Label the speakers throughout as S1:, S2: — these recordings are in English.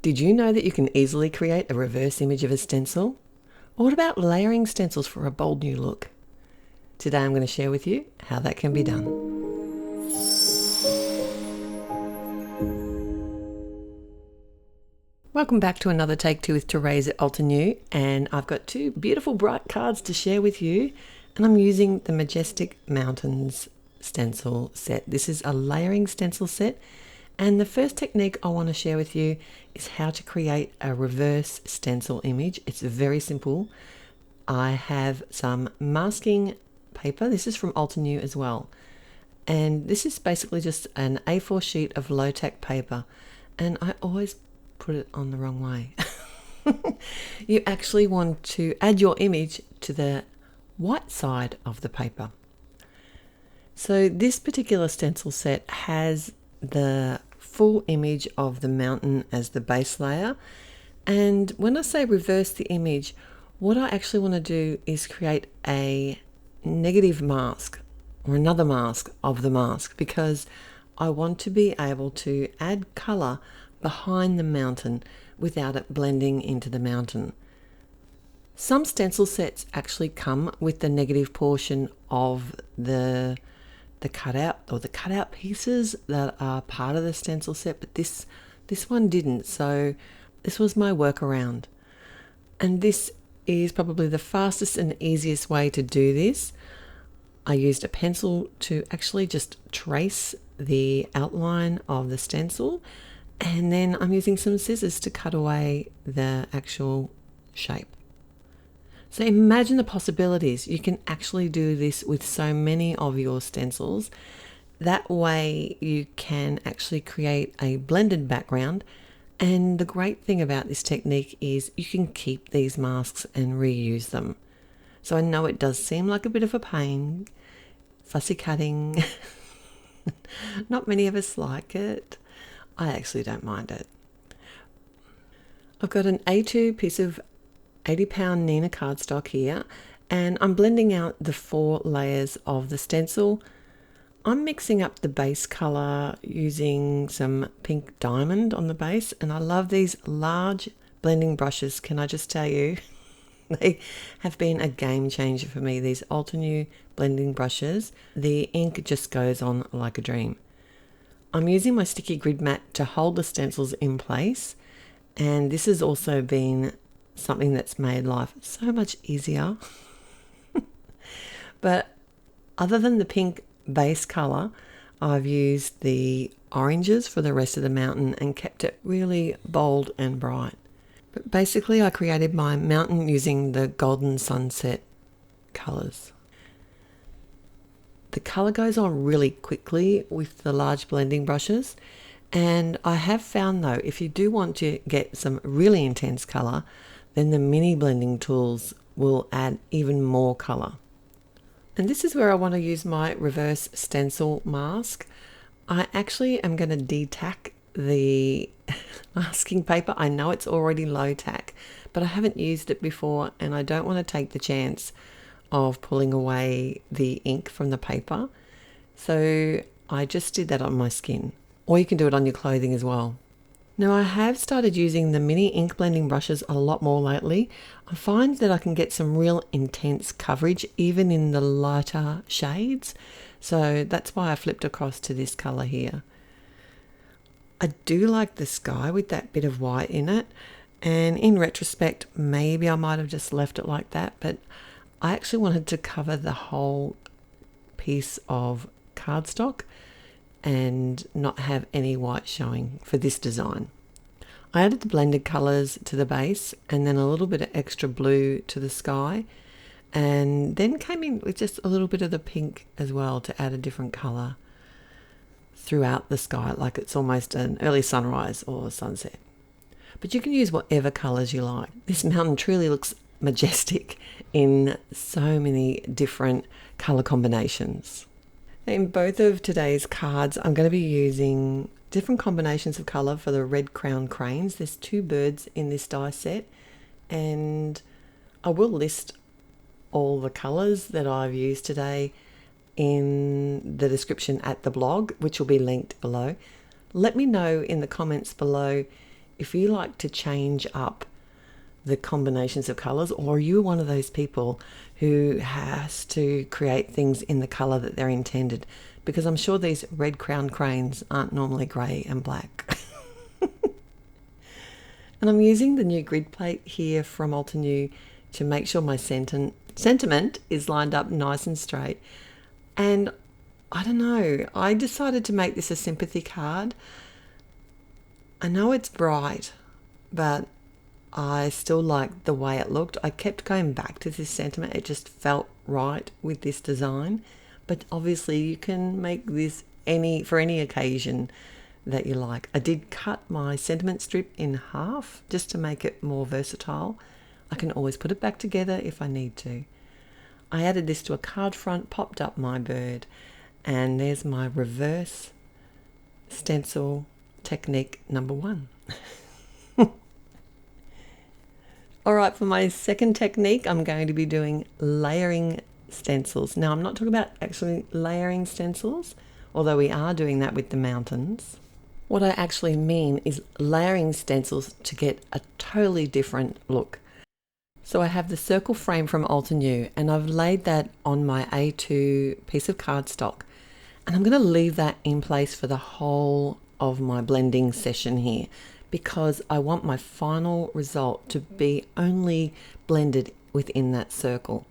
S1: Did you know that you can easily create a reverse image of a stencil? Or what about layering stencils for a bold new look? Today I'm going to share with you how that can be done. Welcome back to another Take Two with Therese at Altenew, and I've got two beautiful bright cards to share with you, and I'm using the Majestic Mountains stencil set. This is a layering stencil set, and the first technique I want to share with you is how to create a reverse stencil image. It's very simple. I have some masking paper. This is from Altenew as well, and this is basically just an A4 sheet of low-tack paper, and I always put it on the wrong way. You actually want to add your image to the white side of the paper. So this particular stencil set has the full image of the mountain as the base layer, and when I say reverse the image, what I actually want to do is create a negative mask or another mask of the mask, because I want to be able to add color behind the mountain without it blending into the mountain. Some stencil sets actually come with the negative portion of the cutout or the cutout pieces that are part of the stencil set, but this one didn't, so this was my workaround. And this is probably the fastest and easiest way to do this. I used a pencil to actually just trace the outline of the stencil, and then I'm using some scissors to cut away the actual shape. So imagine the possibilities. You can actually do this with so many of your stencils. That way you can actually create a blended background. And the great thing about this technique is you can keep these masks and reuse them. So I know it does seem like a bit of a pain, fussy cutting. Not many of us like it. I actually don't mind it. I've got an A2 piece of 80-pound Nina cardstock here, and I'm blending out the 4 layers of the stencil. I'm mixing up the base color using some pink diamond on the base, and I love these large blending brushes. Can I just tell you, they have been a game changer for me, these Altenew blending brushes. The ink just goes on like a dream. I'm using my sticky grid mat to hold the stencils in place, and this has also been something that's made life so much easier. But other than the pink base color, I've used the oranges for the rest of the mountain and kept it really bold and bright. But basically I created my mountain using the golden sunset colors. The color goes on really quickly with the large blending brushes, and I have found though, if you do want to get some really intense color, then the mini blending tools will add even more color. And this is where I want to use my reverse stencil mask. I actually am going to de-tack the masking paper. I know it's already low tack, but I haven't used it before, and I don't want to take the chance of pulling away the ink from the paper. So I just did that on my skin, or you can do it on your clothing as well. Now I have started using the mini ink blending brushes a lot more lately. I find that I can get some real intense coverage even in the lighter shades. So that's why I flipped across to this color here. I do like the sky with that bit of white in it. And in retrospect, maybe I might have just left it like that, but I actually wanted to cover the whole piece of cardstock and not have any white showing for this design. I added the blended colors to the base and then a little bit of extra blue to the sky, and then came in with just a little bit of the pink as well to add a different color throughout the sky, like it's almost an early sunrise or sunset. But you can use whatever colors you like. This mountain truly looks majestic in so many different color combinations. In both of today's cards, I'm going to be using different combinations of color for the red crown cranes. There's 2 birds in this die set, and I will list all the colors that I've used today in the description at the blog, which will be linked below. Let me know in the comments below if you like to change up the combinations of colours, or you're one of those people who has to create things in the colour that they're intended, because I'm sure these red crowned cranes aren't normally grey and black. And I'm using the new grid plate here from Altenew to make sure my sentiment is lined up nice and straight. And I don't know, I decided to make this a sympathy card. I know it's bright, but I still liked the way it looked. I kept going back to this sentiment. It just felt right with this design. But obviously you can make this for any occasion that you like. I did cut my sentiment strip in half just to make it more versatile. I can always put it back together if I need to. I added this to a card front, popped up my bird, and there's my reverse stencil technique number 1. All right, for my second technique, I'm going to be doing layering stencils. Now, I'm not talking about actually layering stencils, although we are doing that with the mountains. What I actually mean is layering stencils to get a totally different look. So I have the circle frame from Altenew, and I've laid that on my A2 piece of cardstock, and I'm going to leave that in place for the whole of my blending session here, because I want my final result to be only blended within that circle.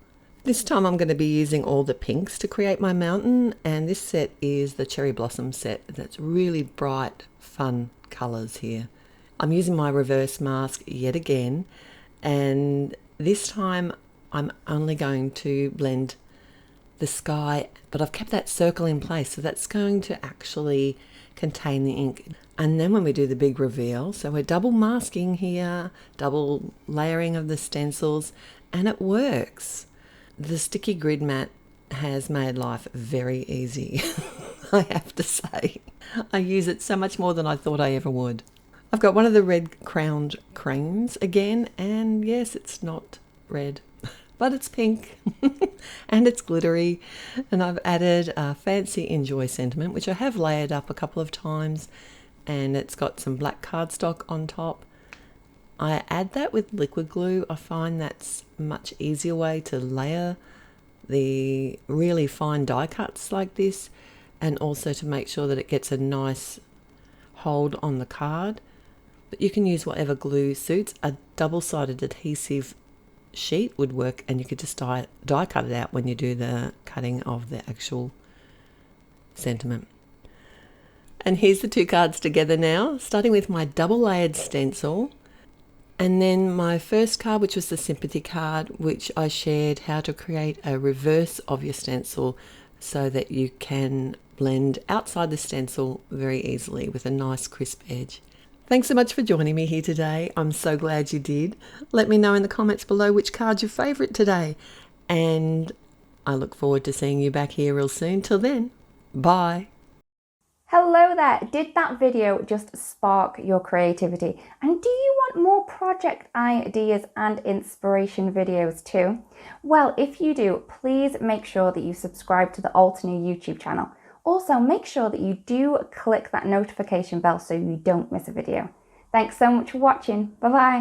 S1: This time I'm going to be using all the pinks to create my mountain, and this set is the Cherry Blossom set. That's really bright, fun colours here. I'm using my reverse mask yet again, and this time I'm only going to blend the sky, but I've kept that circle in place, so that's going to actually contain the ink. And then when we do the big reveal, so we're double masking here, double layering of the stencils, and it works. The sticky grid mat has made life very easy, I have to say. I use it so much more than I thought I ever would. I've got one of the red crowned cranes again, and yes, it's not red, but it's pink and it's glittery. And I've added a fancy Enjoy sentiment, which I have layered up a couple of times, and it's got some black cardstock on top. I add that with liquid glue. I find that's a much easier way to layer the really fine die cuts like this, and also to make sure that it gets a nice hold on the card. But you can use whatever glue suits. A double-sided adhesive sheet would work, and you could just die cut it out when you do the cutting of the actual sentiment. And here's the two cards together now, starting with my double layered stencil. And then my first card, which was the sympathy card, which I shared how to create a reverse of your stencil so that you can blend outside the stencil very easily with a nice crisp edge. Thanks so much for joining me here today. I'm so glad you did. Let me know in the comments below which card's your favourite today. And I look forward to seeing you back here real soon. Till then, bye.
S2: Hello there! Did that video just spark your creativity? And do you want more project ideas and inspiration videos too? Well, if you do, please make sure that you subscribe to the Altenew YouTube channel. Also, make sure that you do click that notification bell so you don't miss a video. Thanks so much for watching. Bye bye!